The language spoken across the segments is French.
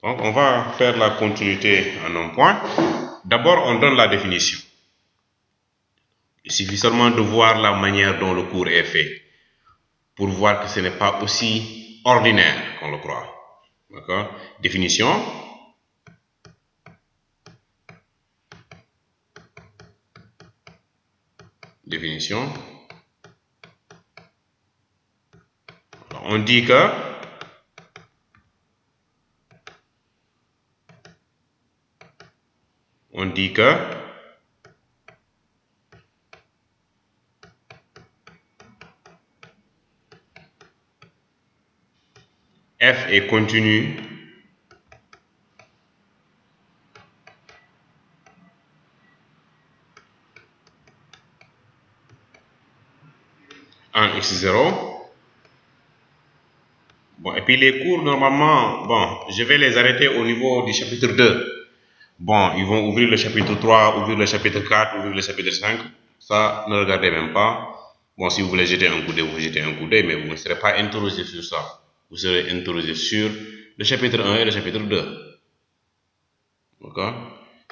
Donc, on va faire la continuité en un point. D'abord, on donne la définition. Il suffit seulement de voir la manière dont le cours est fait pour voir que ce n'est pas aussi ordinaire qu'on le croit. D'accord? Définition. Définition. Alors, on dit que f est continu en x0. Bon, et puis les cours, normalement, bon, je vais les arrêter au niveau du chapitre 2. Bon, ils vont ouvrir le chapitre 3, ouvrir le chapitre 4, ouvrir le chapitre 5. Ça, ne regardez même pas. Bon, si vous voulez jeter un coup d'œil, vous jetez un coup d'œil, mais vous ne serez pas interrogé sur ça. Vous serez interrogé sur le chapitre 1 et le chapitre 2. D'accord?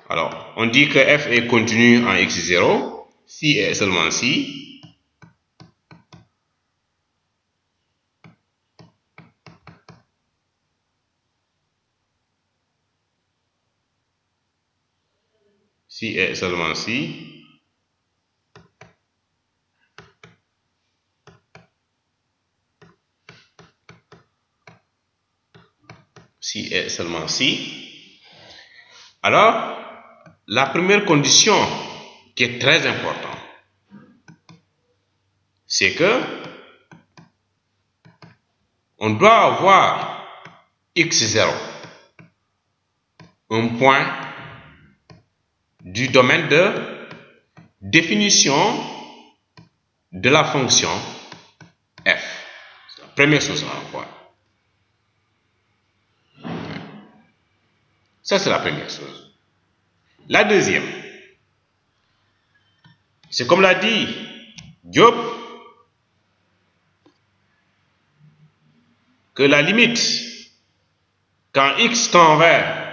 Alors, on dit que f est continu en x0, si et seulement si et seulement si et seulement si, alors la première condition qui est très importante, c'est que on doit avoir x0 un point du domaine de définition de la fonction f. C'est la première chose à voir. Ça, c'est la première chose. La deuxième, c'est comme l'a dit Diop, que la limite, quand x tend vers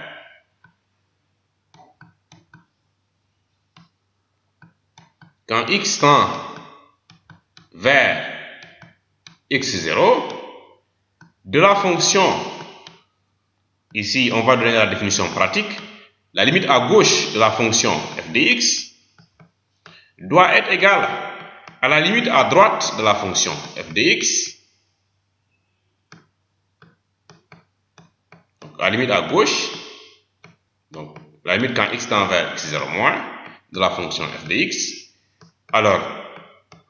x0, de la fonction, ici on va donner la définition pratique, la limite à gauche de la fonction f de x doit être égale à la limite à droite de la fonction f de x. Donc la limite à gauche, donc la limite quand x tend vers x0 moins de la fonction f de x. Alors,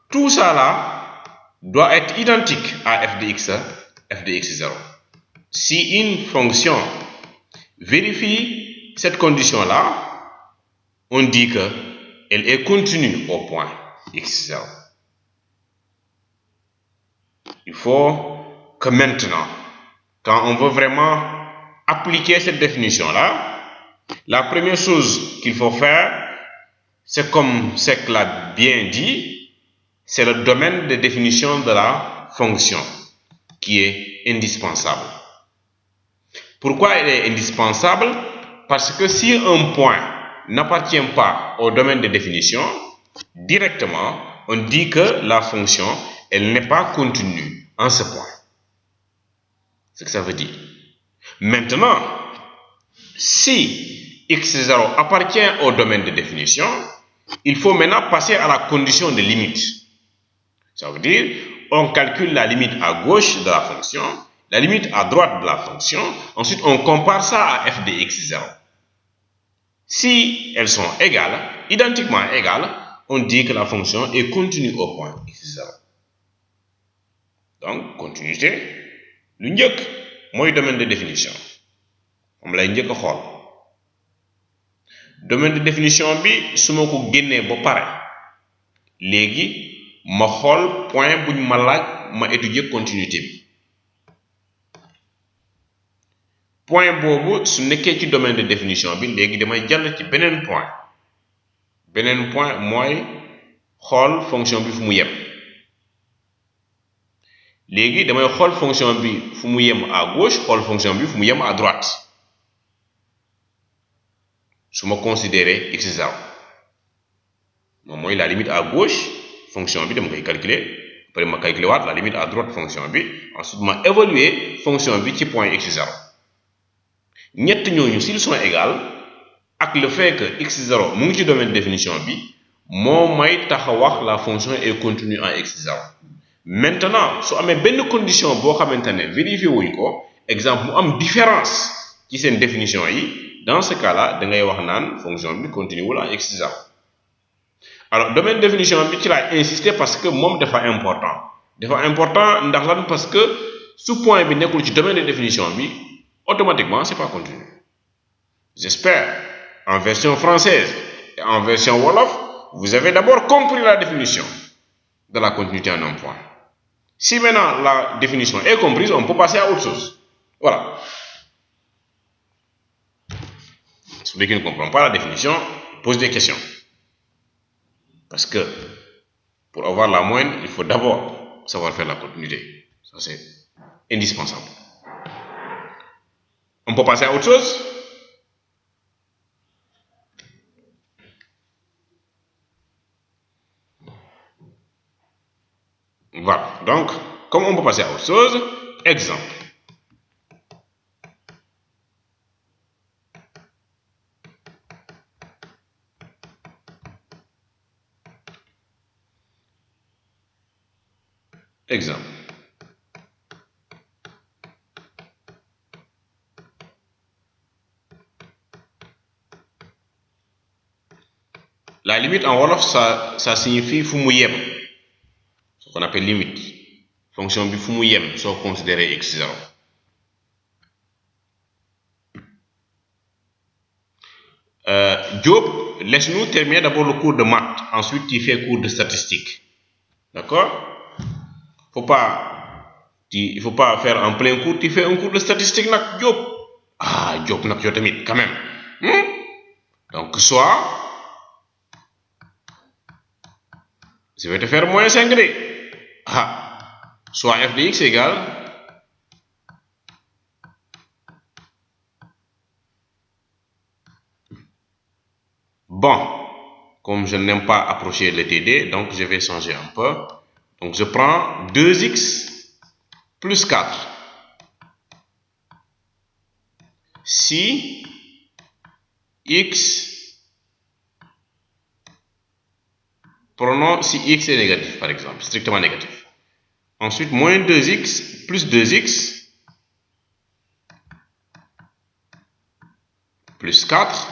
tout ça là doit être identique à f de x0. Si une fonction vérifie cette condition-là, on dit qu'elle est continue au point x0. Il faut que maintenant, quand on veut vraiment appliquer cette définition-là, la première chose qu'il faut faire, c'est comme Sek l'a bien dit, c'est le domaine de définition de la fonction qui est indispensable. Pourquoi elle est indispensable? Parce que si un point n'appartient pas au domaine de définition, directement, on dit que la fonction, elle n'est pas continue en ce point. C'est ce que ça veut dire. Maintenant, si x0 appartient au domaine de définition, il faut maintenant passer à la condition de limite. Ça veut dire, on calcule la limite à gauche de la fonction, la limite à droite de la fonction, ensuite on compare ça à f de x0. Si elles sont égales, identiquement égales, on dit que la fonction est continue au point x0. Donc, continuité, lu njëkk mooy domaine de définition. moom lay njëkk a xool. Domaine de définition bi su ma ko génnee ba pare léegi ma xool point buñ ma laaj ma étudier continuité bi. Point boobu su nekkee ci domaine de définition bi léegi damay jàll ci beneen point. Beneen point mooy xool fonction bi fu mu yem. Léegi damay xool fonction bi fu mu yem à gauche, xool fonction bi fu mu yem à droite. su ma considérer x0 moom mooy la limite à gauche fonction bi dama koy calculer après ma calculer waat la limite à droite fonction bi ensuite ma évaluer fonction bi ci point x0 ñett ñooñu s'ils sont égaux ak le fait que x0 mu ngi ci domaine de définition bi moo may tax a wax la fonction est continue en x0 maintenant su amee benn condition boo xamante ne vérifier wuñ ko exemple mu am différence ci seen définition yi dans ce cas là da ngay wax naan fonction bi continue wul en x0 alors domaine de définition bi ci laay insister parce que moom dafa important ndax lan parce que su point bi nekkul ci domaine de définition bi automatiquement c'est pas continu. J'espère en version française et en version wolof vous avez d'abord compris la définition de la continuité en un point. Si maintenant la définition est comprise, on peut passer à autre chose. Voilà. Si vous ne comprenez pas la définition, pose des questions. Parce que pour avoir la moyenne, il faut d'abord savoir faire la continuité. Ça, c'est indispensable. On peut passer à autre chose? Voilà. Donc, comme on peut passer à autre chose, exemple. Exemple. La limite en wolof, ça signifie fu mu yem. Ce qu'on appelle limite. Fonction bi fu mu yem, soo considérer x0. Diop, laisse-nous terminer d'abord le cours de maths. Ensuite, tu fais cours de statistique. D'accord? Il faut pas faire en plein cours, tu fais un cours de statistique nak Diop. Ah, Diop nak yo tamit quand même. Donc soit je vais te faire moins 5D. Soit f de x égale bon, comme je n'aime pas approcher le TD, donc je vais changer un peu. Donc je prends 2x plus 4. Si x, prenons si x est négatif par exemple, strictement négatif. Ensuite, moins 2x plus 2x plus 4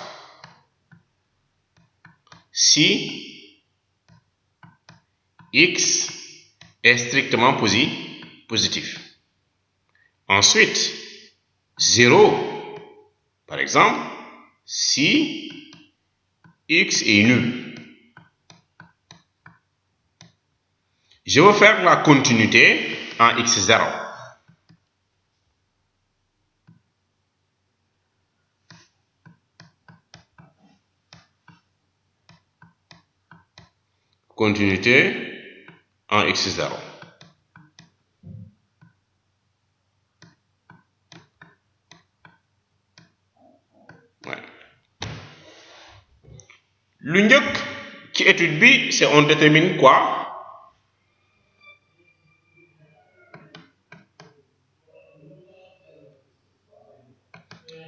si x est strictement positif. Ensuite, 0, par exemple, si x est nul. Je veux faire la continuité en x0. Continuité en x0. Ouais. Lu njëkk ci étude bi, c'est on détermine quoi?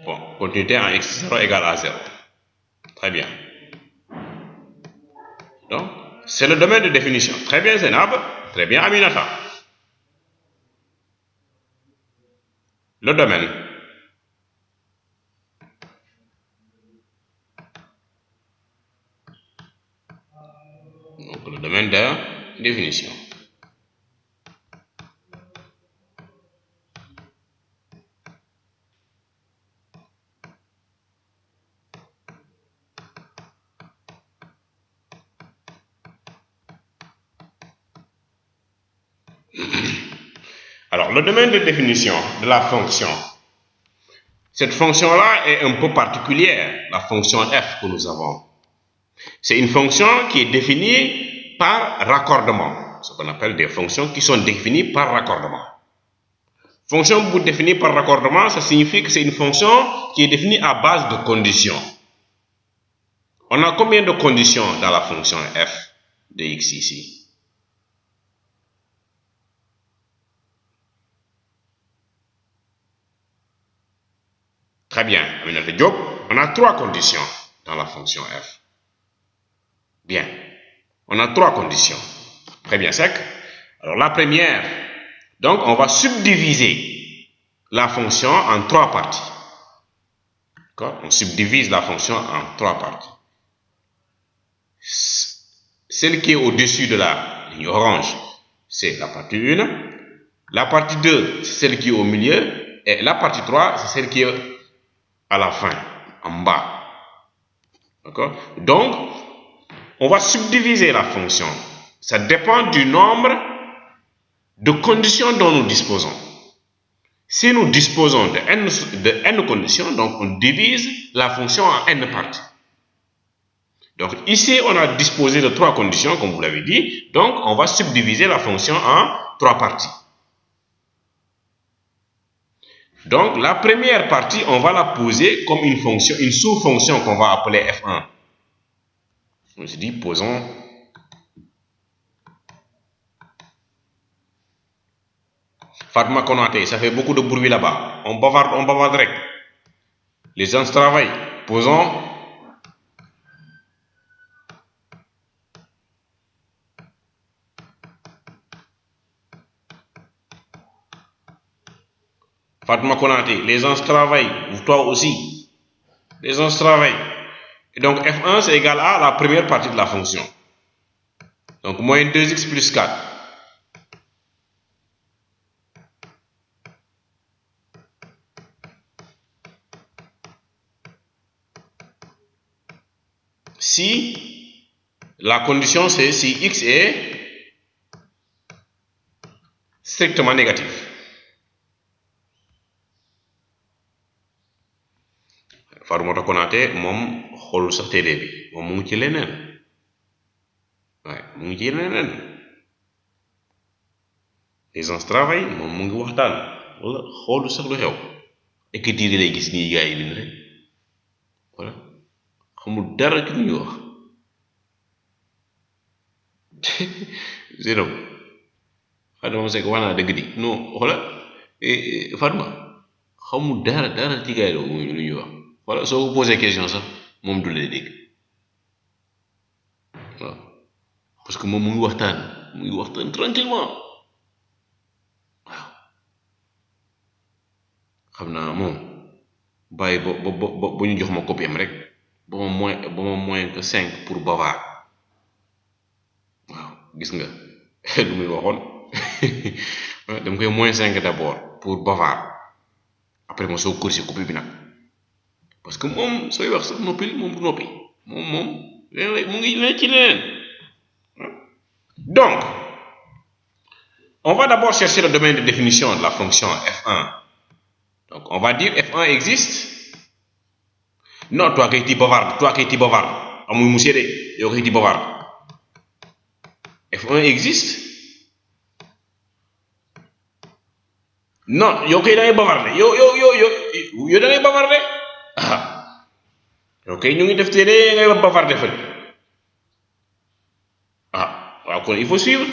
Bon, continuité en x0 égale à 0. Très bien. Donc, c'est le domaine de définition. Très bien, Zénab. Très bien, Aminata. Le domaine. Donc, le domaine de définition. Alors, le domaine de définition de la fonction. Cette fonction-là est un peu particulière, la fonction f que nous avons. C'est une fonction qui est définie par raccordement, ce qu'on appelle des fonctions qui sont définies par raccordement. Fonction définie par raccordement, ça signifie que c'est une fonction qui est définie à base de conditions. On a combien de conditions dans la fonction f de x ici? Très bien, Aminata Diop, on a 3 conditions dans la fonction f. Bien, on a 3 conditions. Très bien, sec. Alors la première, donc on va subdiviser la fonction en 3 parties. On subdivise la fonction en 3 parties. Celle qui est au-dessus de la ligne orange, c'est la partie 1. La partie 2, c'est celle qui est au milieu. Et la partie 3, c'est celle qui est à la fin, en bas. D'accord? Donc, on va subdiviser la fonction. Ça dépend du nombre de conditions dont nous disposons. Si nous disposons de n conditions, donc on divise la fonction en n parties. Donc ici, on a disposé de 3 conditions, comme vous l'avez dit. Donc, on va subdiviser la fonction en 3 parties. Donc, la première partie, on va la poser comme une fonction, une sous-fonction qu'on va appeler f1. On se dit, posons Fatma Konaté, ça fait beaucoup de bruit là-bas. On bavarde direct. Les gens travaillent. Posons Fatma Konaté, les gens travaillent. Toi aussi. Les gens travaillent. Et donc f1 c'est égal à la première partie de la fonction. Donc moins 2x plus 4. Si la condition c'est si x est strictement négatif. Fatoumata Konaté moom xoolul sax télé bi moom mu ngi ci leneen waaye mu ngi ci leneen les gens travaillent moom mu ngi waxtaan wala xoolul sax lu xew écriture lay gis nii gars yi bind rek voilà xamul dara ci lu ñuy wax zéro Fatma Seck wax naa dëgg di non xoola Fatma xamul dara ci gars yi lu ñuy wax voilà soo ko posé question sax moom du lay dégg waaw parce que moom mu ngi waxtaan tranquillement waaw xam naa moom bàyyi ba ñu jox ma copie am rek ba ma moins que 5 pour bavard waaw gis nga lu muy waxoon dama koy moins 5 d'abord pour bavard après ma soo corriger copie bi nag parce que moom sooy wax sax noppil moom du noppi moom mu ngi ne ci leneen donc on va d'abord chercher le domaine de définition de la fonction f1. Donc on va dire f1 existe. Non, toi qui es bavard amul monsieur de yow qui es bavard f1 existe. Non, yow kay da ngay bavarde yow da ngay bavarde yow kay ñu ngi def télé ngay bavarde fële waaw kon il faut suivre.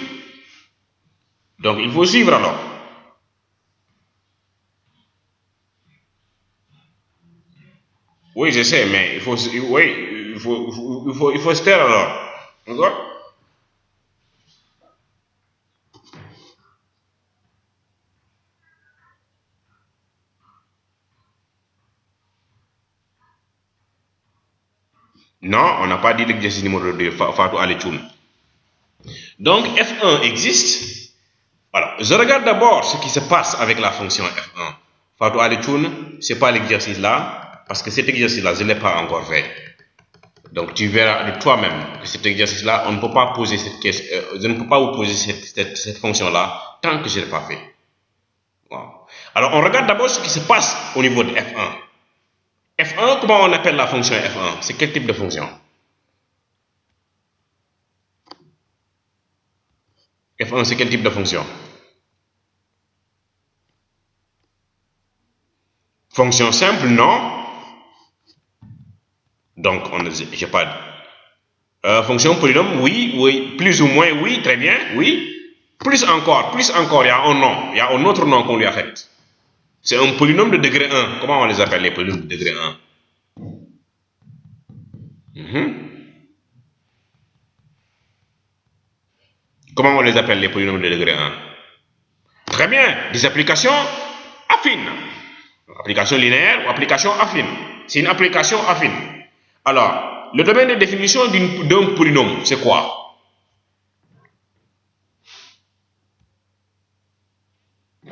Donc il faut suivre alors. Oui, je sais, mais il faut se taire alors. D'accord? Non, on n'a pas dit l'exercice numéro 2, Fatou Aletoun. Donc f1 existe. Alors, je regarde d'abord ce qui se passe avec la fonction f1. Fatou Aletoun, ce n'est pas l'exercice là, parce que cet exercice-là, je ne l'ai pas encore fait. Donc tu verras de toi-même que cet exercice-là, on ne peut pas poser cette question, je ne peux pas vous poser cette fonction-là tant que je ne l'ai pas fait. Wow. Alors on regarde d'abord ce qui se passe au niveau de f1. f1, comment on appelle la fonction f1? C'est quel type de fonction? f1, c'est quel type de fonction? Fonction simple, non? Donc, j'ai pas... fonction polynôme, oui, oui. Plus ou moins, oui, très bien, oui. Plus encore, il y a un nom. Il y a un autre nom qu'on lui a fait. C'est un polynôme de degré 1. Comment on les appelle, les polynômes de degré 1? Comment on les appelle, les polynômes de degré 1? Très bien. Des applications affines. Application linéaire ou application affine. C'est une application affine. Alors, le domaine de définition d'un polynôme, c'est quoi?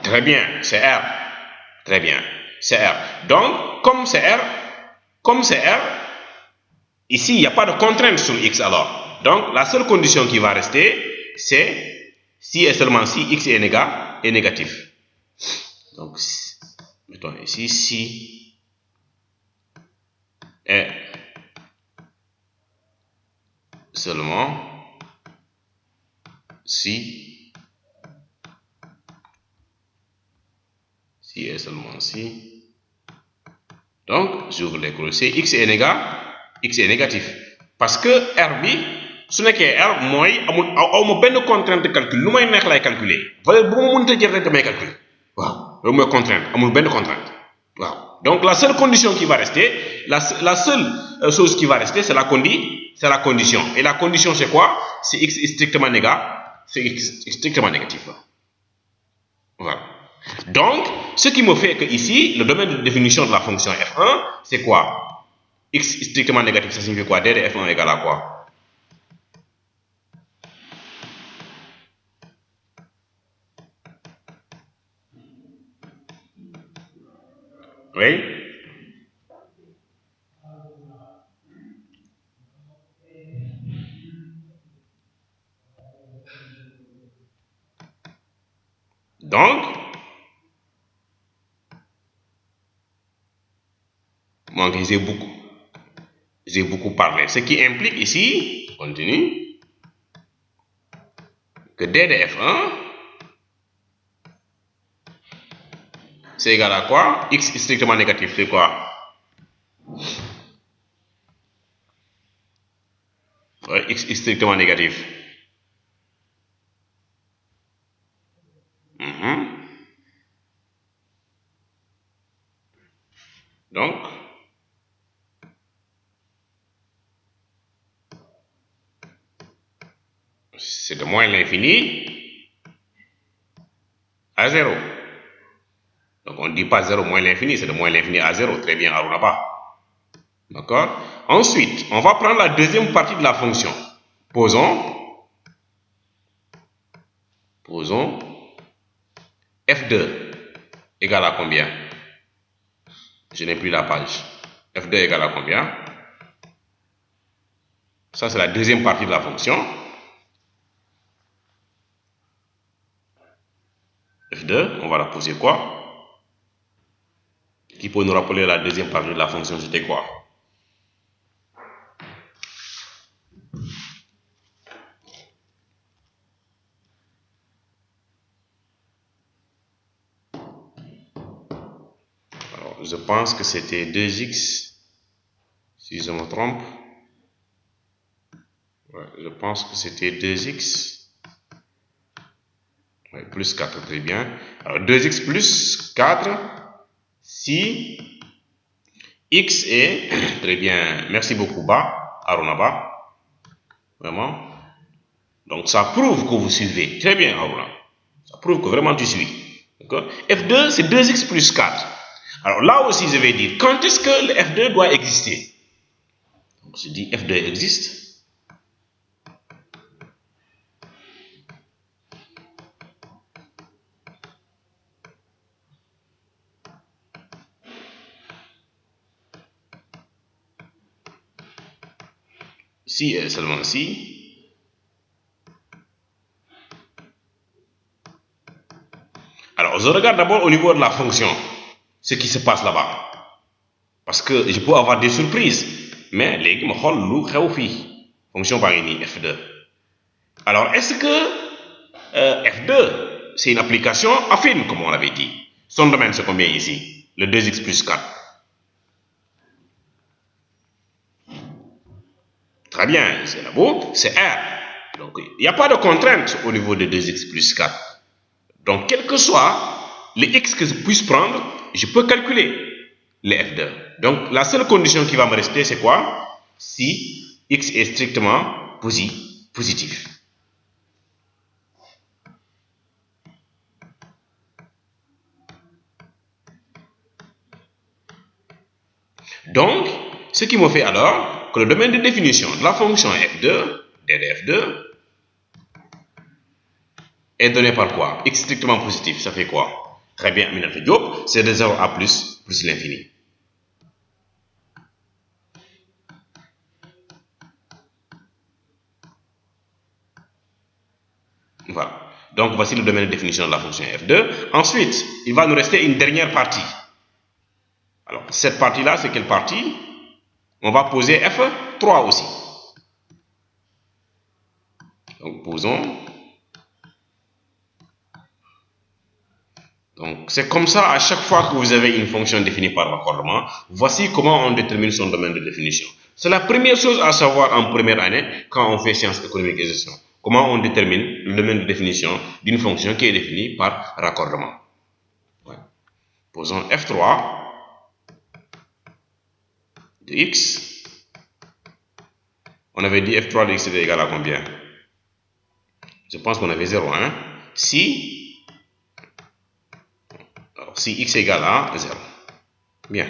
Très bien, c'est R. Très bien, c'est R. Donc, comme c'est R, ici, il n'y a pas de contrainte sur X alors. Donc, la seule condition qui va rester, c'est si et seulement si X est négatif. Donc, mettons ici, si est seulement si est seulement si. Donc, j'ouvre les crochets, X est négatif. Parce que R bi, su nekkee R mooy amul benn contrainte de calcul, lu may neex lay calculer. Valeur bu ma mënta jël rek damay calculer. Waaw, loolu mooy contrainte, amul benn contrainte. Waaw. Donc la seule condition qui va rester, la seule chose qui va rester, c'est la condition. Et la condition, c'est quoi? C'est X est strictement négatif. Voilà. Donc, ce qui me fait que ici, le domaine de définition de la fonction f1, c'est quoi? X strictement négatif, ça signifie quoi? D de f1 égale à quoi? Oui? Donc, j'ai beaucoup parlé. Ce qui implique ici, continue, que D de f1, c'est égal à quoi? X strictement négatif, c'est quoi? Ouais, X strictement négatif. Donc, c'est de moins l'infini à 0. Donc, on ne dit pas 0 moins l'infini, c'est de moins l'infini à 0. Très bien, Arunaba. D'accord? Ensuite, on va prendre la deuxième partie de la fonction. Posons f2 égale à combien? Je n'ai plus la page. f2 égale à combien? Ça, c'est la deuxième partie de la fonction. f2, on va la poser quoi? Qui peut nous rappeler la deuxième partie de la fonction, c'était quoi? Alors, je pense que c'était 2x, si je me trompe. Ouais, je pense que c'était 2x. Ouais, plus 4, très bien. Alors, 2x plus 4, si x est, très bien, merci beaucoup, Arunaba. Vraiment. Donc, ça prouve que vous suivez. Très bien, Aruna. Ça prouve que vraiment tu suis. F2, c'est 2x plus 4. Alors, là aussi, je vais dire, quand est-ce que le F2 doit exister? Donc, je dis F2 existe. Si et seulement si. Alors, je regarde d'abord au niveau de la fonction, ce qui se passe là-bas. Parce que je peux avoir des surprises. Mais les gens me disent, fonction par F2. Alors, est-ce que F2, c'est une application affine, comme on l'avait dit? Son domaine, c'est combien ici? Le 2x plus 4. Très bien, c'est là-bas, c'est R. Donc, il n'y a pas de contrainte au niveau de 2x plus 4. Donc, quel que soit les x que je puisse prendre, je peux calculer les f2. Donc, la seule condition qui va me rester, c'est quoi? Si x est strictement positif. Donc, ce qui me fait alors que le domaine de définition de la fonction f2, ddf2, est donné par quoi? X strictement positif, ça fait quoi? Très bien, Aminata Diop, c'est de 0 à plus l'infini. Voilà. Donc, voici le domaine de définition de la fonction f2. Ensuite, il va nous rester une dernière partie. Alors, cette partie-là, c'est quelle partie? On va poser f3 aussi. Donc, posons. Donc, c'est comme ça, à chaque fois que vous avez une fonction définie par raccordement, voici comment on détermine son domaine de définition. C'est la première chose à savoir en première année quand on fait sciences économiques et gestion. Comment on détermine le domaine de définition d'une fonction qui est définie par raccordement. Ouais. Posons f3 de x. On avait dit f3 de x était égal à combien? Je pense qu'on avait 0, hein? Si x est égal à 0. Bien.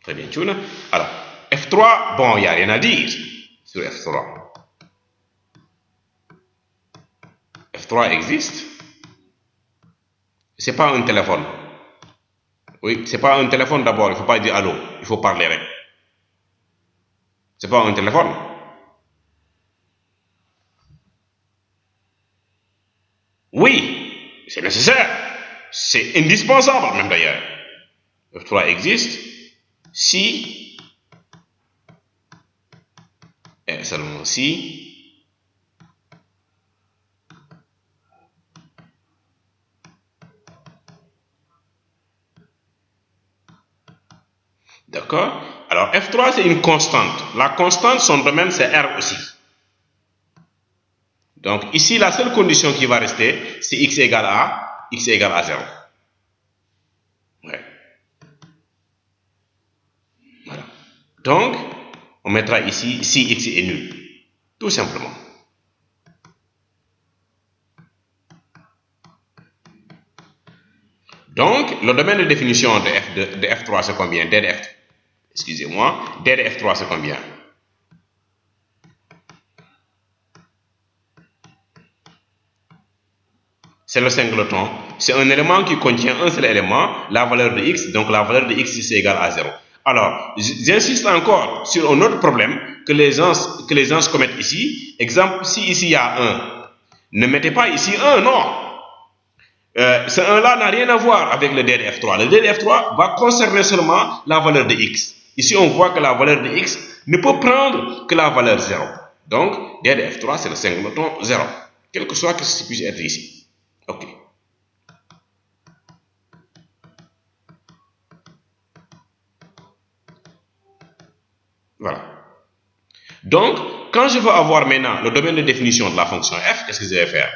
Très bien, Tchouna. Alors, f3, bon, il n'y a rien à dire sur f3. f3 existe. C'est pas un téléphone. Oui, c'est pas un téléphone d'abord, il ne faut pas dire allô, il faut parler. C'est pas un téléphone. Oui, c'est nécessaire. C'est indispensable même d'ailleurs. F3 existe si et seulement si d'accord. Alors F3 c'est une constante. La constante, son domaine c'est R aussi. Donc ici la seule condition qui va rester c'est x égale à 0. Ouais. Voilà. Donc on mettra ici si x est nul. Tout simplement. Donc, le domaine de définition de F3, c'est combien? Excusez-moi, D de F3, c'est combien? C'est le singleton. C'est un élément qui contient un seul élément, la valeur de x, donc la valeur de x c'est égal à 0. Alors, j'insiste encore sur un autre problème que les gens commettent ici. Exemple, si ici il y a 1, ne mettez pas ici 1, non. Ce 1-là n'a rien à voir avec le DDF3. Le DDF3 va concerner seulement la valeur de x. Ici, on voit que la valeur de x ne peut prendre que la valeur 0. Donc, DDF3, c'est le singleton 0. Quel que soit ce qui puisse être ici. OK. Voilà. Donc, quand je veux avoir maintenant le domaine de définition de la fonction f, qu'est-ce que je vais faire?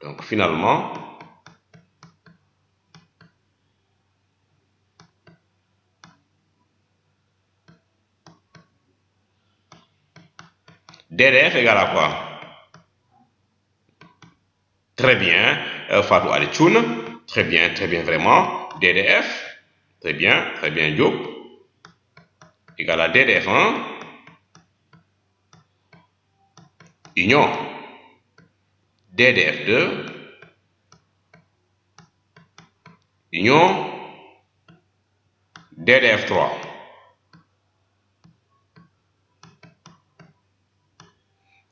Donc, finalement, DDF égale à quoi? Très bien, Fatou Alichoun. Très bien, vraiment. DDF, très bien, Diop. Égal à DDF1, union DDF2, union DDF3.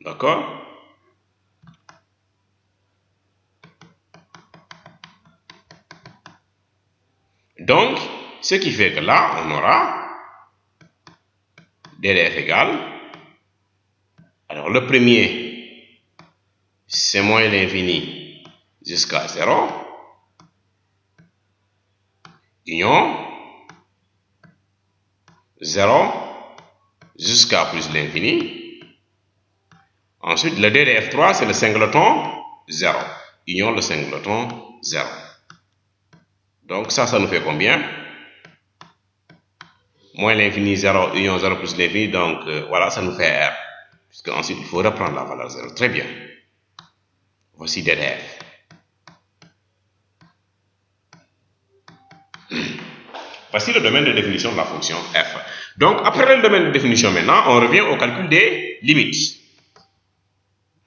D'accord? Donc, ce qui fait que là, on aura DDF égale à Alors le premier, c'est moins l'infini jusqu'à 0, union 0 jusqu'à plus l'infini. Ensuite, le DDF3, c'est le singleton 0, union le singleton 0. Donc ça nous fait combien? Moins l'infini 0, union 0 plus l'infini, donc voilà, ça nous fait R. Puisque ensuite, il faut reprendre la valeur 0. Très bien. Voici DDF. Voici le domaine de définition de la fonction f. Donc, après le domaine de définition, maintenant, on revient au calcul des limites.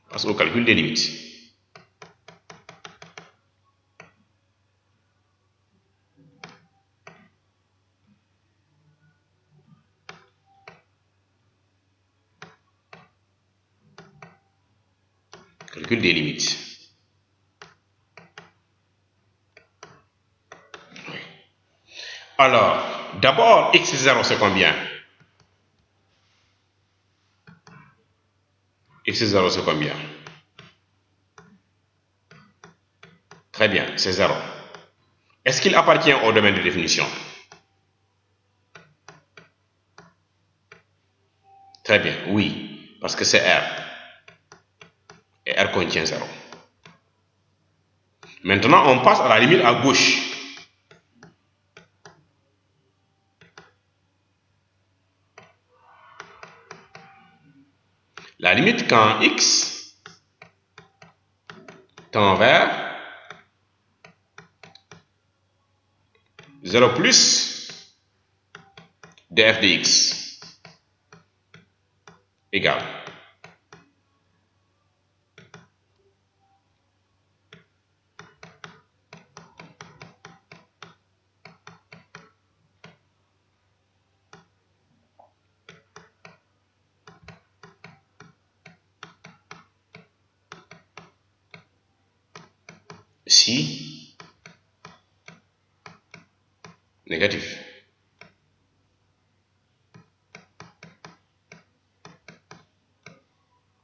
Passe au calcul des limites. Calcul des limites. Oui. Alors, d'abord, x0 c'est combien? x0 c'est combien? Très bien, c'est 0. Est-ce qu'il appartient au domaine de définition? Très bien, oui, parce que c'est R. Et R contient 0. Maintenant, on passe à la limite à gauche. La limite quand x tend vers 0 plus df de x égale si négatif.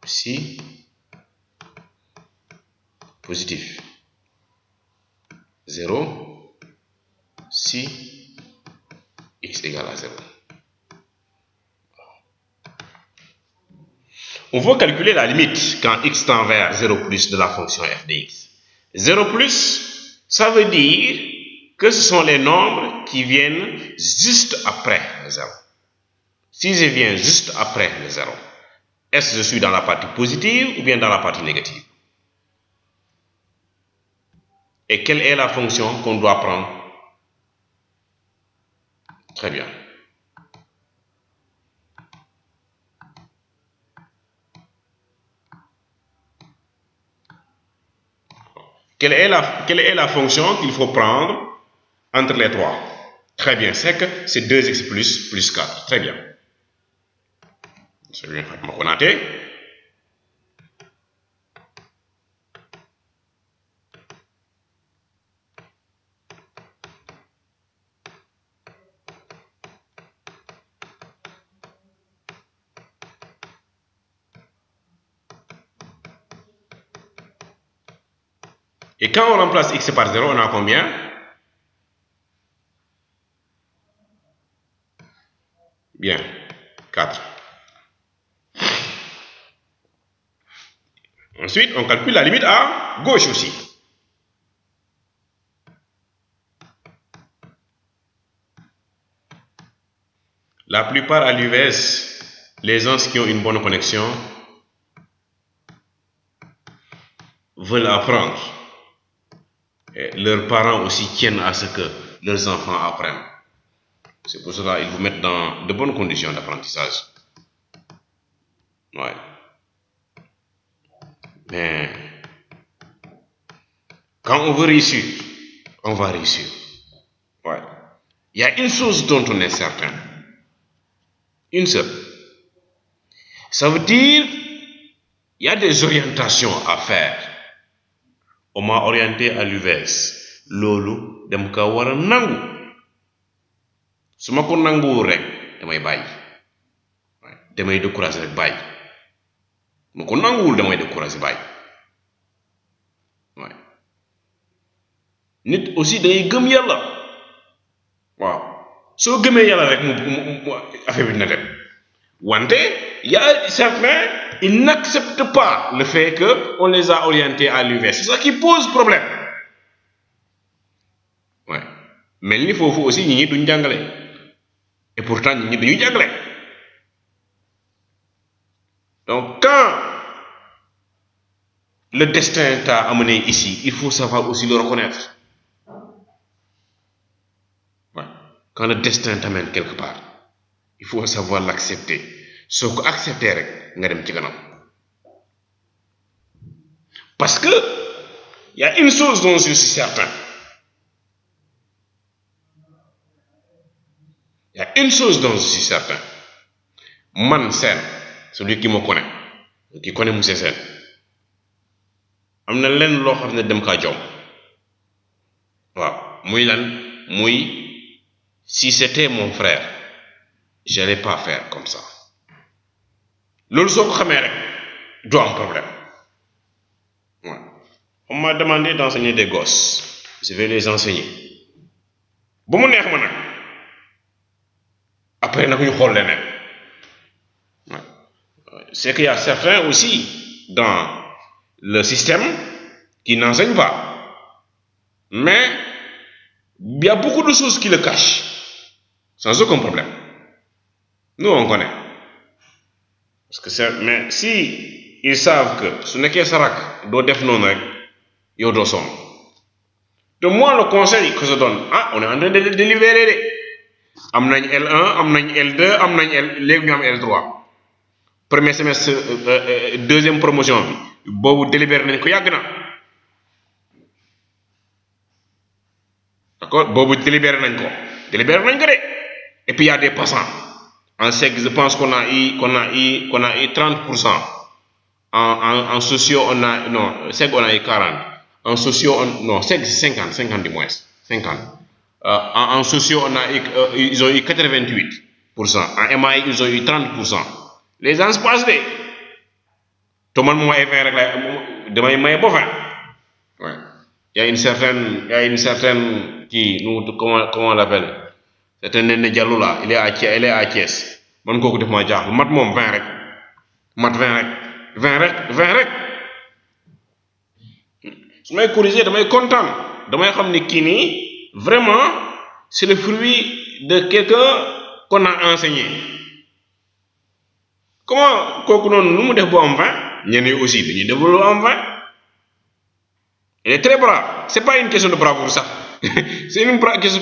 Si positif. 0 si x égale à 0. On va calculer la limite quand x tend vers 0 plus de la fonction f de x. 0 plus, ça veut dire que ce sont les nombres qui viennent juste après le 0. Si je viens juste après le 0, est-ce que je suis dans la partie positive ou bien dans la partie négative? Et quelle est la fonction qu'on doit prendre? Très bien. Quelle est la fonction qu'il faut prendre entre les trois? Très bien, c'est que c'est 2x plus 4. Très bien. C'est bien, Fatma Konaté. Et quand on remplace x par 0, on a combien? Bien, 4. Ensuite, on calcule la limite à gauche aussi. La plupart à l'UVS, les gens qui ont une bonne connexion veulent apprendre. Et leurs parents aussi tiennent à ce que leurs enfants apprennent. C'est pour cela qu'ils vous mettent dans de bonnes conditions d'apprentissage. Ouais. Mais quand on veut réussir, on va réussir. Ouais. Il y a une chose dont on est certain. Une seule. Ça veut dire il y a des orientations à faire. On m'a orienté à l'UVS. Lolo, dem ka wara nangu. Suma ko nangu rek damay bàyyi. Damay décourager rek bàyyi. ma ko nanguwul damay découragé bàyyi waaye nit aussi da ngay gëm yàlla waaw soo gëmee yàlla rek mu affaire bi dina dem wante y a certains ils n'acceptent pas le fait que on les a orientés à l'UVS c'est ça qui pose problème ouais mel ni foofu aussi ñi duñ jàngale et pourtant ñi dañuy jàngale donc quand le destin t'a amené ici il faut savoir aussi le reconnaître ouais. Quand le destin t'amène quelque part il faut savoir l'accepter soo ko accepter rek nga dem ci kanam parce que il y a une chose dont je suis certain il y a une chose dont je suis certain man Sène celui qui me connaît qui connaît monsieur Sène am na lenn loo xam ne dem kaa jom waaw muy lan muy si c'était mon frère j'allais pas faire comme ça loolu soo ko xamee rek doo am problème ouais. On m'a demandé d'enseigner des gosses je vais les enseigner ba mu neex ma nag après nag ñu xool leneen c'est qu'il y a certains aussi dans le système qui n'enseignent pas mais il y a beaucoup de choses qui le cachent sans aucun problème nous on connaît parce que c'est mais si ils savent que su nekkee sa rak doo def noonu rek yow doo sonn de moi le conseil que je donne on est en train de délibérer de am nañ L1 am nañ L2 am nañ léegi ñu am L3 premier semestre deuxième promotion bi boobu délibéré nañ ko yàgg na d'accord boobu délibéré nañ ko de et puis il y a des passants en sec je pense qu'on a eu 30% en socio on a non sec on a eu 40 en socio non sec 50 du moins 50 en socio on a ils ont eu 88%. En MAI ils ont eu 30%. Les gens se passent de te man moom ay 20 rek la damay maye ba 20 ouais. Il y a une certaine qui nous comment on l'appelle c'est un Néné Diallo là elle est à Thiès man kooku def ma jaaxal mat moom 20 rek mat 20 rek su may corriger damay kontaan damay xam ni kii nii vraiment c'est le fruit de quelqu'un qu'on a enseigné comment kooku noonu nu mu def bu am 20 ñeneen aussi dañuy def lu am 20 il est très brave c'est pas une question de bravoure sax c'est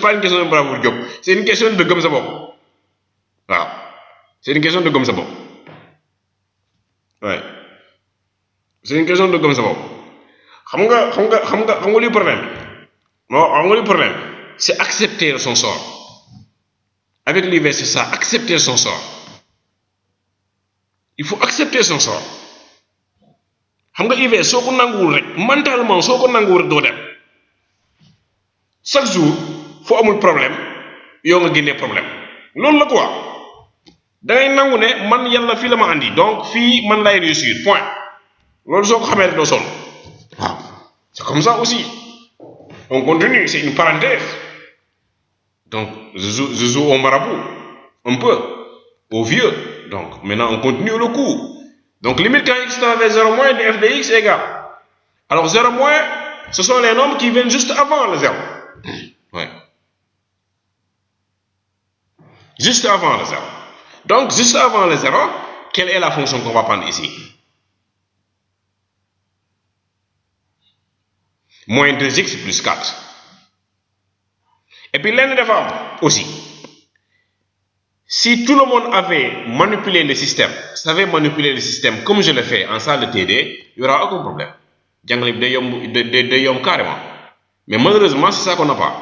pas une question de bravoure Diop c'est une question de gëm sa bopp waaw c'est une question de gëm sa bopp ouais c'est une question de gëm sa bopp xam nga luy problème non xam nga luy problème c'est accepter son sort avec l'UVS c'est ça accepter son sort il faut accepter son sort xam nga UVS soo ko nanguwul rek mentalement soo ko nanguwul rek doo dem chaque jour foo amul problème yow nga génnee problème loolu la quoi da ngay nangu ne man yàlla fii la ma andi donc fii man lay réussir point loolu soo ko xamee rek doo sonn waaw c'est comme ça aussi on continue c'est une parenthèse donc je joue au marabout un peu au vieux donc maintenant on continue le cours donc limite quand x tend vers 0 moins de f de x égale alors 0 moins ce sont les nombres qui viennent juste avant le 0 ouais juste avant le 0 donc juste avant le 0 quelle est la fonction qu'on va prendre ici moins 2x plus 4 et puis l'un des femmes aussi si tout le monde avait manipulé le système savait manipuler le système comme je le fais en salle de TD il n'y aura aucun problème jàngale bi day yomb carrément mais malheureusement c'est ça qu'on n'a pas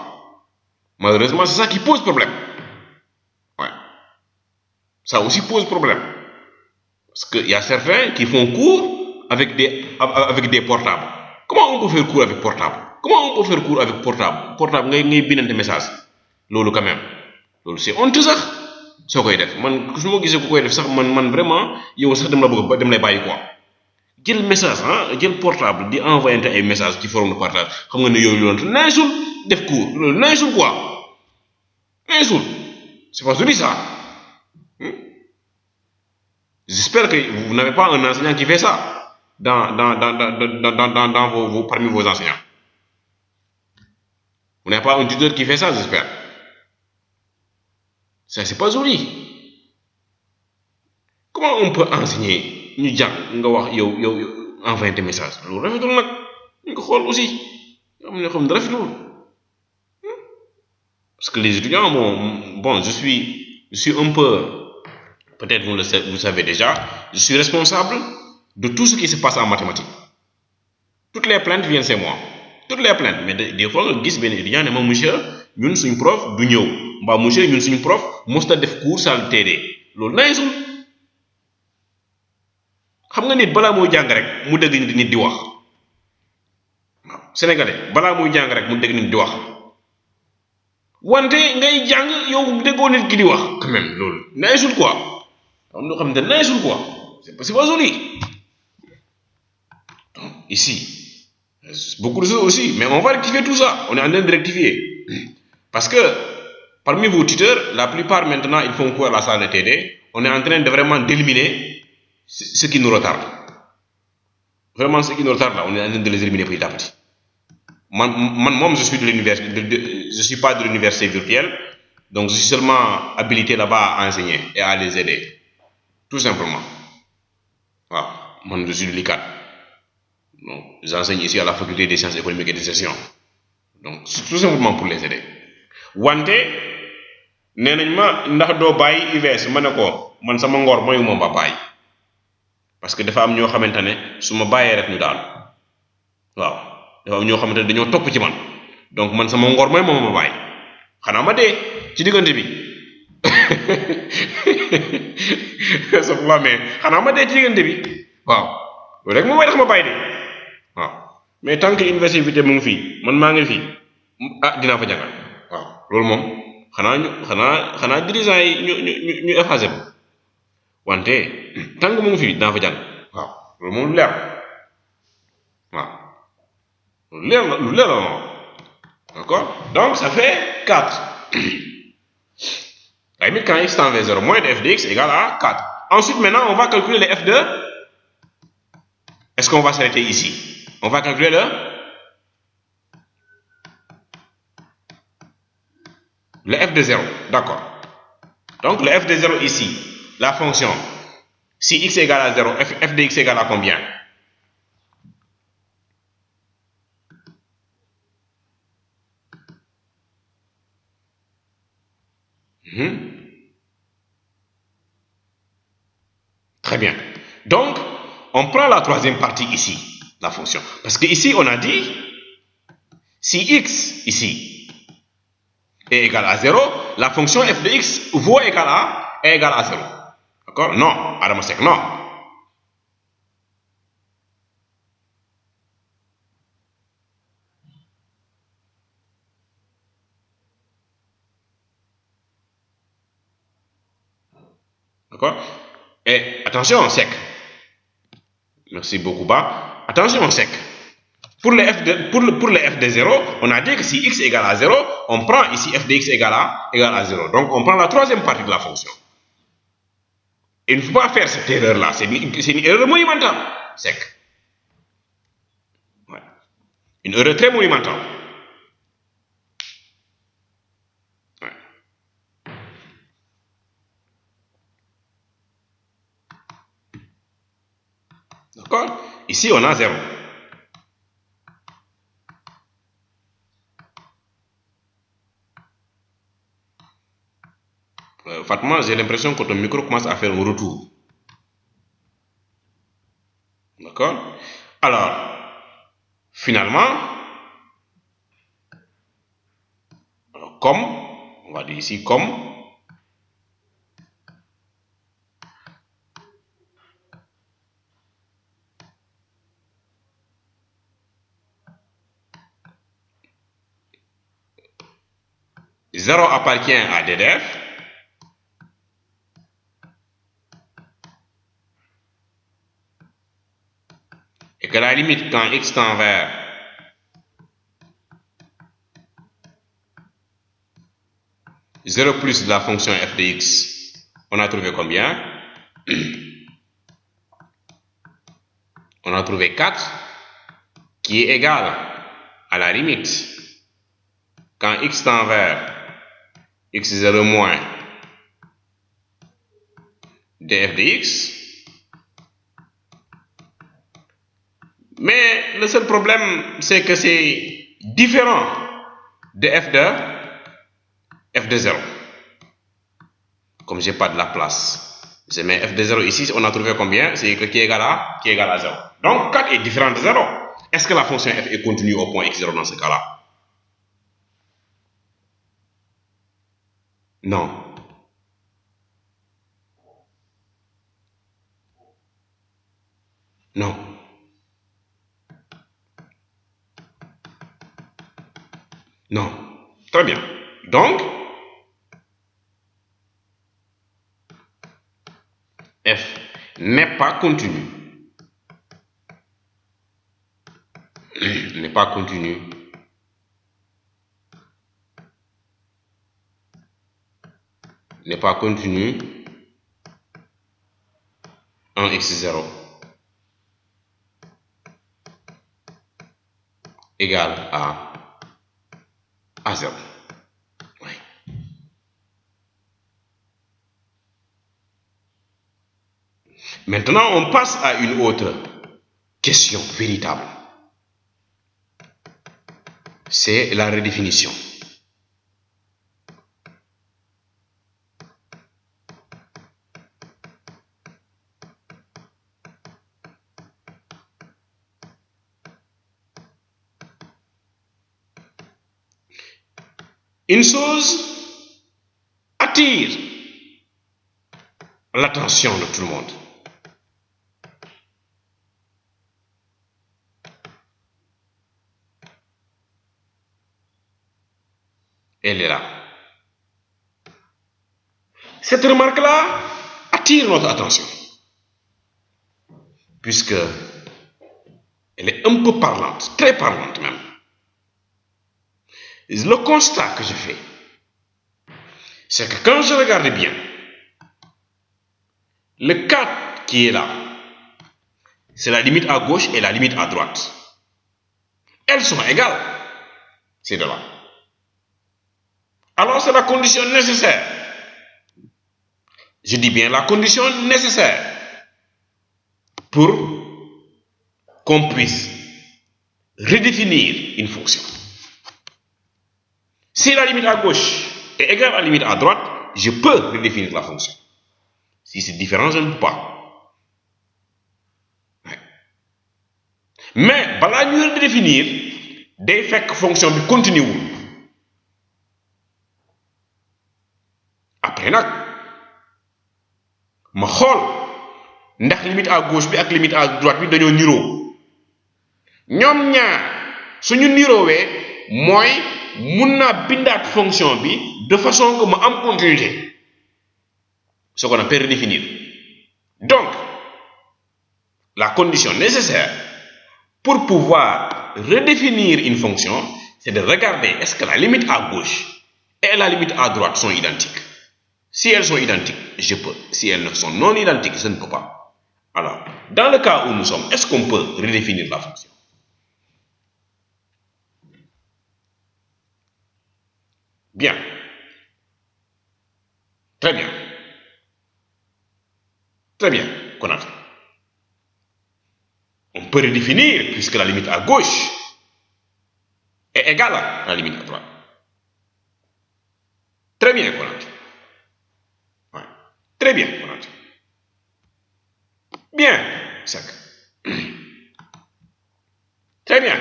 malheureusement c'est ça qui pose problème ouais ça aussi pose problème parce que y a certains qui font cours avec des portables comment on peut faire cours avec portable portable ngay bindante message loolu quand même loolu c'est honteux sax soo koy def man su ma gisee ku koy def sax man vraiment yow sax dem lay bàyyi quoi jël message jël portable di envoyer ay message ci forum de partage xam nga ne yooyu loolu naysul def cours loolu naysul quoi naysul c'est pas joli ça. J'espère que vous n'avez pas un enseignant qui fait ça parmi vos enseignants. Vous n'avez pas un tuteur qui fait ça, j'espère. Ça, c'est pas joli. Comment on peut enseigner ñu jàng nga wax yow envoyer des messages loolu rafetul nag ñu ko xool aussi am na xam ne rafetul parce que les étudiants bon je suis un peu, peut-être vous savez déjà, je suis responsable de tout ce qui se passe en mathématiques. Toutes les plaintes viennent chez moi. Toutes les plaintes. Mais des fois, nga gis benn étudiant ne ma monsieur ñun suñ prof du ñëw mbaa monsieur ñun suñ prof mosta def cours salle TD loolu nay sul xam nga nit balaa muy jàng rek mu dégg nit di wax waaw sénégalais balaa muy jàng rek mu dégg nit di wax wante ngay jàng yow déggoo nit ki di wax quand même loolu nay sul quoi am loo xam ne nay sul quoi c'est pas joli. Donc ici beaucoup de choses aussi, mais on va rectifier tout ça. On est en train de rectifier. Parce que parmi vos tuteurs, la plupart maintenant, ils font quoi à la salle de TD? On est en train de vraiment d'éliminer ce qui nous retarde. Vraiment, ce qui nous retarde là, on est en train de les éliminer petit à petit. Moi, je suis de l'université, je suis pas de l'université virtuelle, donc je suis seulement habilité là-bas à enseigner et à les aider. Tout simplement. Voilà. Moi, je suis de l'ICAD. Donc, j'enseigne ici à la faculté des sciences économiques et de gestion. Donc, c'est tout simplement pour les aider. Wante, nee nañ ma ndax doo bàyyi UVS ma ne ko man sama ngor mooy moom ba bàyyi parce que dafa am ñoo xamante ne su ma bàyyee rek ñu daal waaw dafa am ñoo xamante ne dañoo topp ci man donc man sama ngor mooy moom ma bàyyi xanaa ma dee ci diggante bi sauf la mais xanaa ma dee ci diggante bi waaw loolu rek moom mooy tax ma bàyyi de waaw mais tant que université mu ngi fii man maa ngi fii dinaa fa jàngal waaw loolu moom xanaa dirigeant yi ñu effacé ko wante tant que mu ngi fii dinaa fa jàng waaw loolu moom lu leer waaw lu leer la d'accord donc ça fait 4 la limite quand x tend vers 0 moins de f de x égale à 4. Ensuite maintenant on va calculer les f de, est-ce qu'on va s'arrêter ici? On va calculer le f de 0, d'accord. Donc le f de 0 ici, la fonction, si x égale à 0, f de x égale à combien? Très bien. Donc, on prend la troisième partie ici, la fonction. Parce que ici, on a dit, si x ici est égal à 0, la fonction f de x vaut est égal à 0. D'accord? Non, Adama Seck, non. D'accord? Et attention, Seck. Merci beaucoup, Ba. Attention, Seck. Pour le f de 0, on a dit que si x égale à 0, on prend ici f de x égale à 0. Donc, on prend la troisième partie de la fonction. Il ne faut pas faire cette erreur-là. C'est une erreur monumentale, Seck. Ouais. Une erreur très monumentale. Ouais. D'accord? Ici, on a 0. Fatma, j'ai l'impression que ton micro commence à faire un retour. D'accord? Alors, finalement, comme, on va dire ici comme, zéro appartient à DDF, que la limite quand x tend vers zéro plus de la fonction f de x, on a trouvé combien? On a trouvé 4 qui est égal à la limite quand x tend vers x0 moins de f de x. Mais le seul problème, c'est que c'est différent de f de 0. Comme je n'ai pas de la place, je mets f de 0 ici, on a trouvé combien? C'est qui est égal à 0. Donc 4 est différent de 0. Est-ce que la fonction f est continue au point x0 dans ce cas-là? Non. Non. Non. Très bien. Donc, f n'est pas continu. N'est pas continu. N'est pas continu en x0 égale à 0. Oui. Maintenant, on passe à une autre question véritable. C'est la redéfinition. Une chose attire l'attention de tout le monde. Elle est là. Cette remarque-là attire notre attention, puisque elle est un peu parlante, très parlante même. Le constat que je fais, c'est que quand je regarde bien, le 4 qui est là, c'est la limite à gauche et la limite à droite. Elles sont égales, ces deux-là. Alors c'est la condition nécessaire. Je dis bien la condition nécessaire pour qu'on puisse redéfinir une fonction. Si la limite à gauche est égale à la limite à droite, je peux redéfinir la fonction. Si c'est différent, je ne peux pas. Mais balaa ñuy redéfinir day fekk fonction bi continue wul. Après nag ma xool ndax limite à gauche bi ak limite à droite bi dañoo niroo. ñoom ñaar suñu niroowee mooy mun naa bindaat fonction bi de façon que ma am continuité. Ce qu'on appelle redéfinir. Donc, la condition nécessaire pour pouvoir redéfinir une fonction, c'est de regarder est-ce que la limite à gauche et la limite à droite sont identiques. Si elles sont identiques, je peux. Si elles ne sont non identiques, je ne peux pas. Alors, dans le cas où nous sommes, est-ce qu'on peut redéfinir la fonction? Bien. Très bien. Très bien, Konate. On peut redéfinir puisque la limite à gauche est égale à la limite à droite. Très bien, Konate. Ouais. Très bien, Konate. Bien, Sak. Très bien.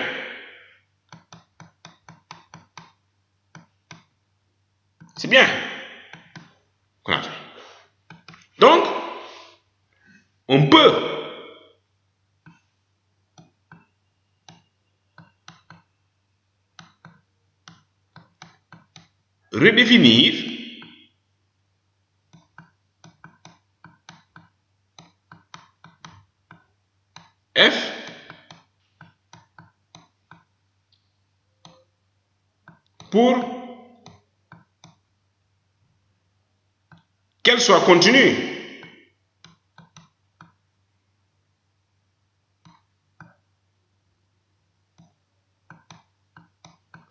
C'est bien, Konate. Donc, on peut redéfinir f pour qu'elle soit continue.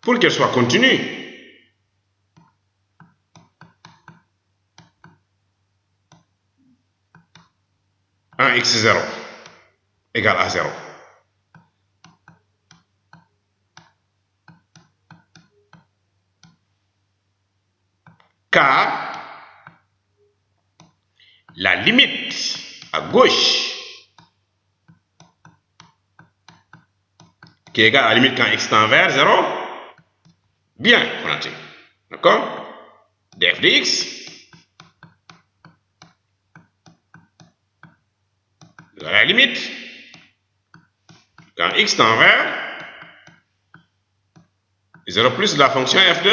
Pour qu'elle soit continue. X0 égale à 0. Car la limite à gauche qui est égale à la limite quand x tend vers 0, bien noté. D'accord? df de x à la limite quand x tend vers 0 plus la fonction f de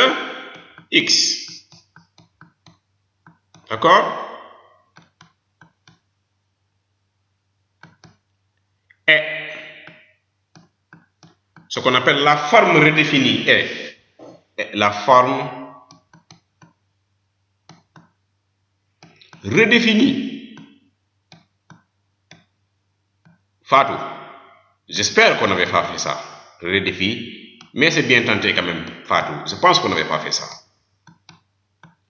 x. D'accord? Et ce qu'on appelle la forme redéfinie est la forme redéfinie. Fatou, j'espère qu'on n'avait pas fait ça, redéfini, mais c'est bien tenté quand même, Fatou. Je pense qu'on n'avait pas fait ça.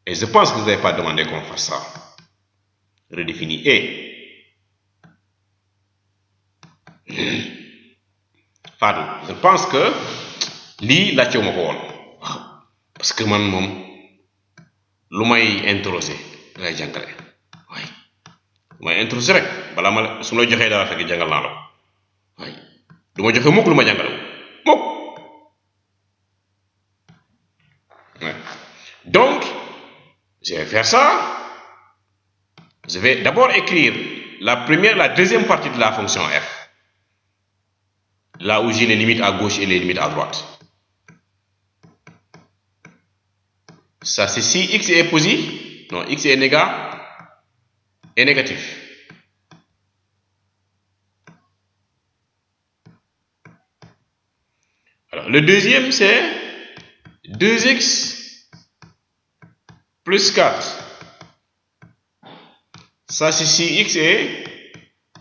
Et je pense que vous n'avez pas demandé qu'on fasse ça. Redéfini et. Fatou, je pense que lii la ci ma ko woon parce que man moom lu may introsé ngay jàngale waaye lu may introsé rek balaa ma su ma la joxee dara fekk jàngal naa la ko waaye du ma joxe mukk lu ma jàngale mukk. Donc je vais faire ça. Je vais d'abord écrire la deuxième partie de la fonction f, là où j'ai les limites à gauche et les limites à droite. Ça c'est si x est positif, non, x est négatif. Alors le deuxième c'est 2x plus 4. Ça c'est si x est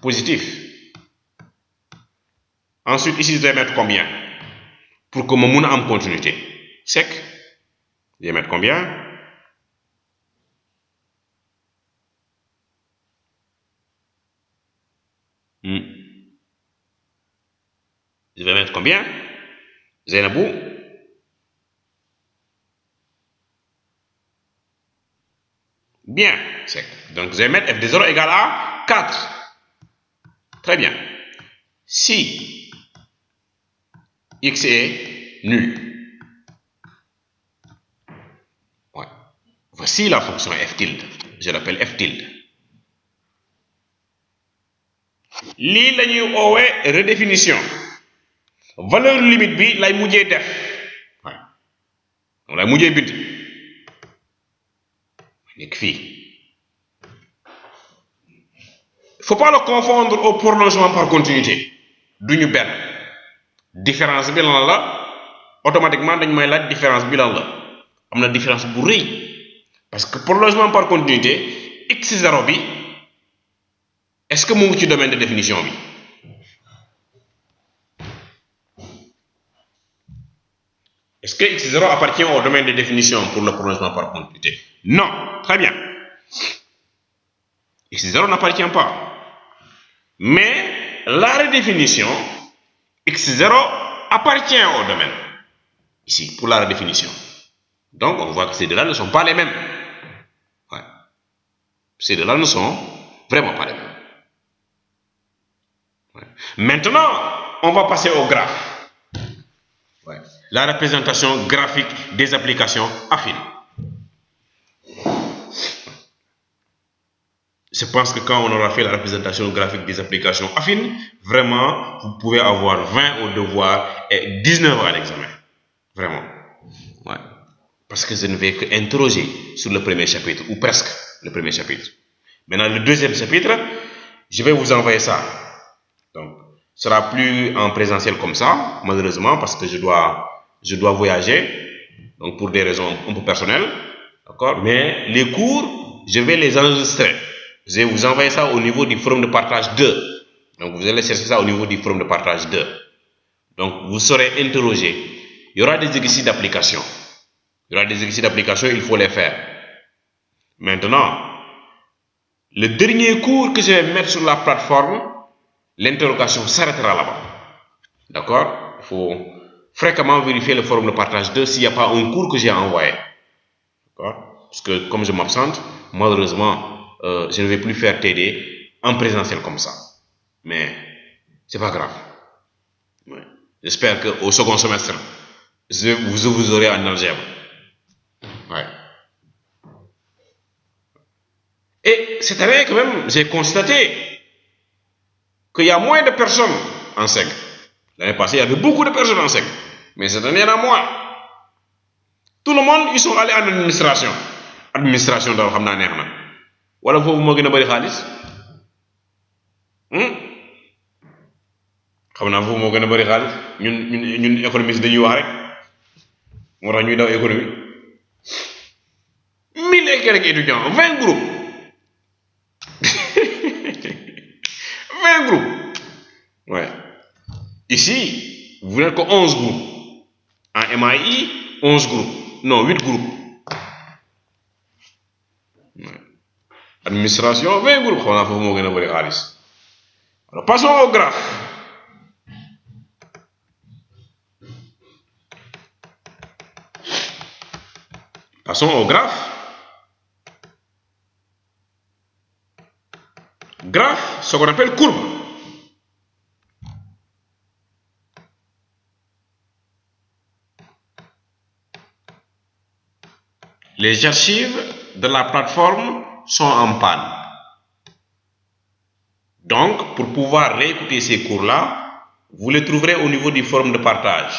positif. Ensuite ici je vais mettre combien pour que ma mun a am continuité sec. Je vais mettre combien? Je vais mettre combien? Zainabou? Bien, sec. Donc je vais mettre f de 0 égale à 4. Très bien. Si x est nul, voici la fonction f tilde. Je l'appelle f tilde. Lii la ñuy oowee redéfinition. Valeur limite bi lay mujjee def. lay mujjee bind. nekk fii. Faut pas le confondre au prolongement par continuité. duñu benn. différence bi lan la automatiquement dañ may laaj différence bi lan la. am na différence bu rëy. parce que prolongement par continuité x0 bi est-ce que mu ngi ci domaine de définition bi? Est-ce que x0 appartient au domaine de définition pour le prolongement par continuité? Non. Très bien. x0 n'appartient pas. Mais la redéfinition, x0 appartient au domaine. Ici, pour la redéfinition. Donc, on voit que ces deux-là ne sont pas les mêmes. Ces deux-là ne sont vraiment pas les mêmes. Maintenant, on va passer au graphe. La représentation graphique des applications affines. Je pense que quand on aura fait la représentation graphique des applications affines, vraiment, vous pouvez avoir 20 au devoir et 19 à l'examen. Vraiment. Parce que je ne vais que interroger sur le premier chapitre, ou presque le premier chapitre. Maintenant, le deuxième chapitre, je vais vous envoyer ça. Donc, ce sera plus en présentiel comme ça, malheureusement, parce que je dois voyager. donc pour des raisons un peu personnelles, d'accord, mais les cours, je vais les enregistrer. Je vais vous envoyer ça au niveau du forum de partage 2. Donc vous allez chercher ça au niveau du forum de partage 2. Donc vous serez interrogé. Il y aura des exercices d'application. Il faut les faire. Maintenant, le dernier cours que je vais mettre sur la plateforme, l'interrogation s'arrêtera là-bas. D'accord? Il faut fréquemment vérifier le forum de partage 2 s'il n'y a pas un cours que j'ai envoyé. D'accord? Parce que comme je m'absente, malheureusement, je ne vais plus faire TD en présentiel comme ça. Mais c'est pas grave. Ouais. J'espère qu'au second semestre, vous aurez en algèbre. Ouais. Et cette année, quand même, j'ai constaté qu'il y a moins de personnes en SEG. L'année passée, il y avait beaucoup de personnes en SEG. Mais cette année, il y en a moins. Tout le monde, ils sont allés en administration. Administration, daal xam naa neex na. Wala foofu moo gën a bëri xaalis. xam naa foofu moo gën a bëri xaalis. ñun économiste dañuy wax rek. moo tax ñuy daw économie. 1000 et quelques étudiants, 20 groupes. 20 groupes. Ouais. Ici, vous n'êtes que 11 groupes. En MAI, 11 groupes. Non, 8 groupes. Ouais. Administration, 20 groupes. Alors, passons au graphe. Passons au graphe. Graphe, ce qu'on appelle courbe. Les archives de la plateforme sont en panne. Donc, pour pouvoir réécouter ces cours-là, vous les trouverez au niveau du forum de partage.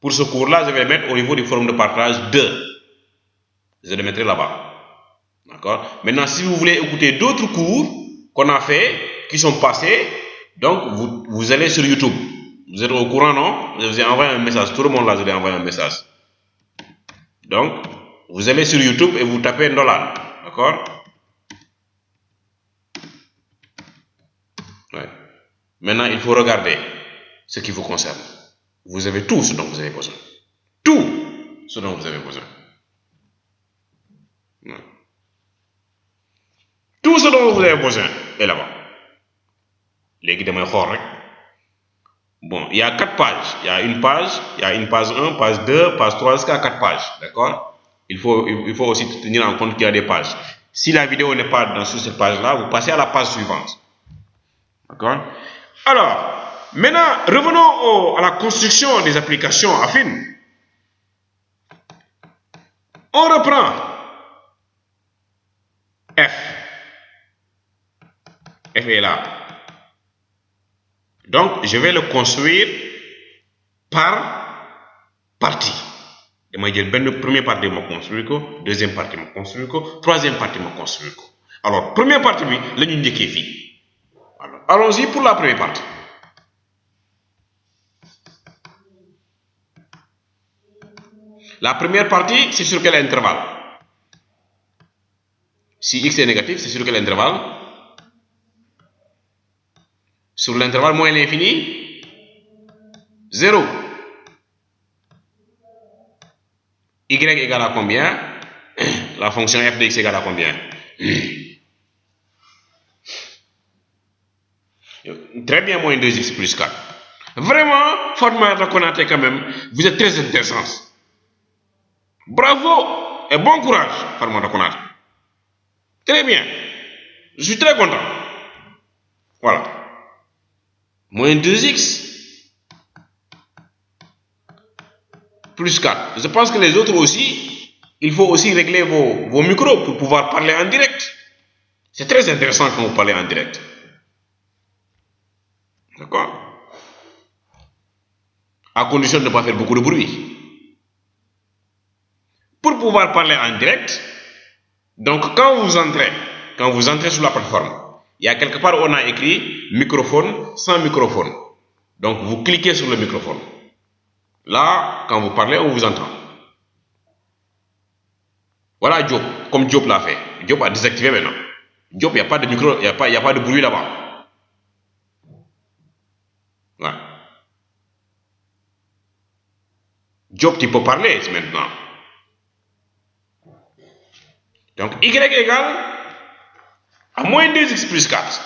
Pour ce cours-là, je vais mettre au niveau du forum de partage 2. Je le mettrai là-bas. D'accord? Maintenant, si vous voulez écouter d'autres cours qu'on a fait, qui sont passés, donc vous allez sur YouTube. Vous êtes au courant, non? Je vous ai envoyé un message. Tout le monde là, je lui ai envoyé un message. Donc, vous allez sur YouTube et vous tapez Ndolan. D'accord? Ouais. Maintenant, il faut regarder ce qui vous concerne. Vous avez tout ce dont vous avez besoin. Tout ce dont vous avez besoin. Ouais. Tout ce dont vous avez besoin est là-bas. Bon, il y a 4 pages. Il y a une page 1, page 2, page 3, jusqu'à 4 pages. D'accord? Il faut aussi tenir en compte qu'il y a des pages. Si la vidéo n'est pas sur cette page-là, vous passez à la page suivante. D'accord? Alors, maintenant, revenons à la construction des applications affines. On reprend F. F est là. Donc, je vais le construire par partie. Première partie, je vais construire, deuxième partie, je vais construire, troisième partie, je vais construire. Alors, première partie, là, nous avons. Allons-y pour la première partie. La première partie, c'est sur quel intervalle? Si x est négatif, c'est sur quel intervalle? Sur l'intervalle moins l'infini, 0. Y égale à combien? La fonction f de x égale à combien? Très bien, moins 2x plus 4. Vraiment, Fatma Konaté quand même, vous êtes très intéressant. Bravo et bon courage, Fatma Konaté. Très bien. Je suis très content. Voilà. Moins 2x plus 4. Je pense que les autres aussi, il faut aussi régler vos micros pour pouvoir parler en direct. C'est très intéressant quand vous parlez en direct. D'accord? À condition de ne pas faire beaucoup de bruit. Pour pouvoir parler en direct, donc quand vous entrez sur la plateforme, il y a quelque part où on a écrit microphone sans microphone. Donc vous cliquez sur le microphone. Là, quand vous parlez, on vous entend. Voilà Diop, comme Diop l'a fait. Diop a désactivé maintenant. Diop, il n'y a pas de micro, il n'y a pas de bruit là-bas. Ouais. Diop, tu peux parler maintenant. Donc, y égale à moins 2x plus 4.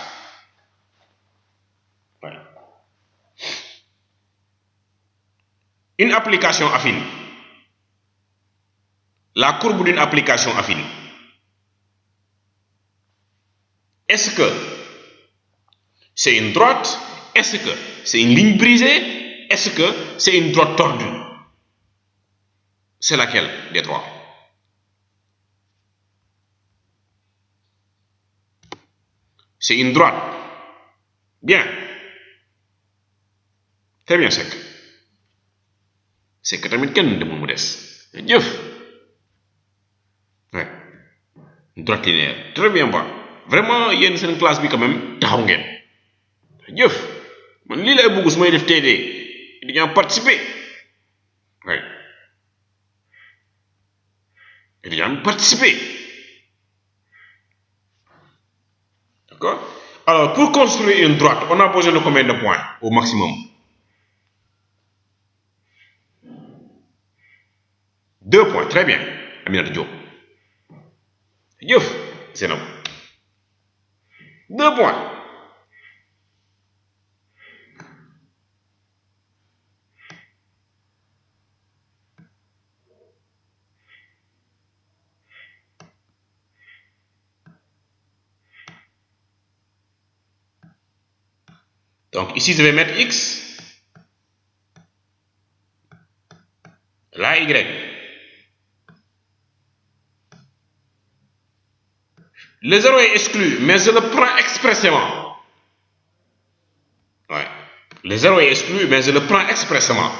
Ouais. Une application affine. La courbe d'une application affine. Est-ce que c'est une droite? Est-ce que c'est une ligne brisée? Est-ce que c'est une droite tordue? C'est laquelle des trois? C'est une droite. Bien. Très bien, c'est que tamit kenn demul mu des. Jëf. Ouais. Une droite linéaire. Très bien ba. Vraiment yéen seen classe bi quand même taxaw ngeen. Jëf. Man lii lay bëgg su may def TD dañoo participer. Ouais. Dañoo participer. D'accord? Alors, pour construire une droite, on a besoin de combien de points au maximum? 2 points, très bien. Aminata Diop. Diouf, c'est non. 2 points. Donc ici, je vais mettre X. Là, Y. Le 0 est exclu, mais je le prends expressément. Ouais. Le 0 est exclu, mais je le prends expressément.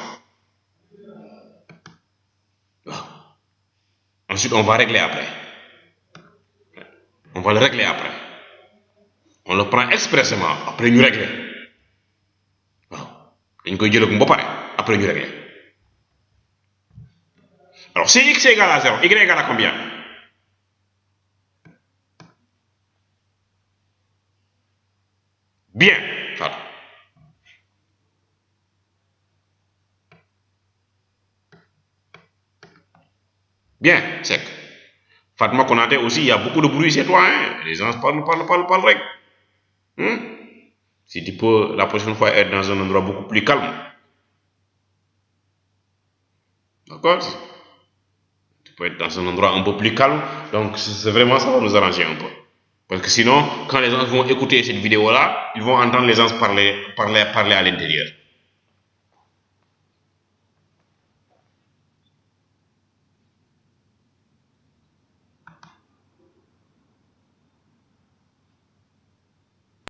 Ensuite, on va régler après. On va le régler après. On le prend expressément. Après, nous régler. Nous allons après, nous régler. Alors, si X est égal à 0, Y est égal à combien? Bien. Voilà. Bien, c'est que Fatma Konaté aussi, il y a beaucoup de bruit chez toi, hein? Les gens parlent. Si tu peux la prochaine fois être dans un endroit beaucoup plus calme. D'accord? Tu peux être dans un endroit un peu plus calme. Donc, c'est vraiment, ça va nous arranger un peu. Parce que sinon, quand les gens vont écouter cette vidéo-là, ils vont entendre les gens parler à l'intérieur.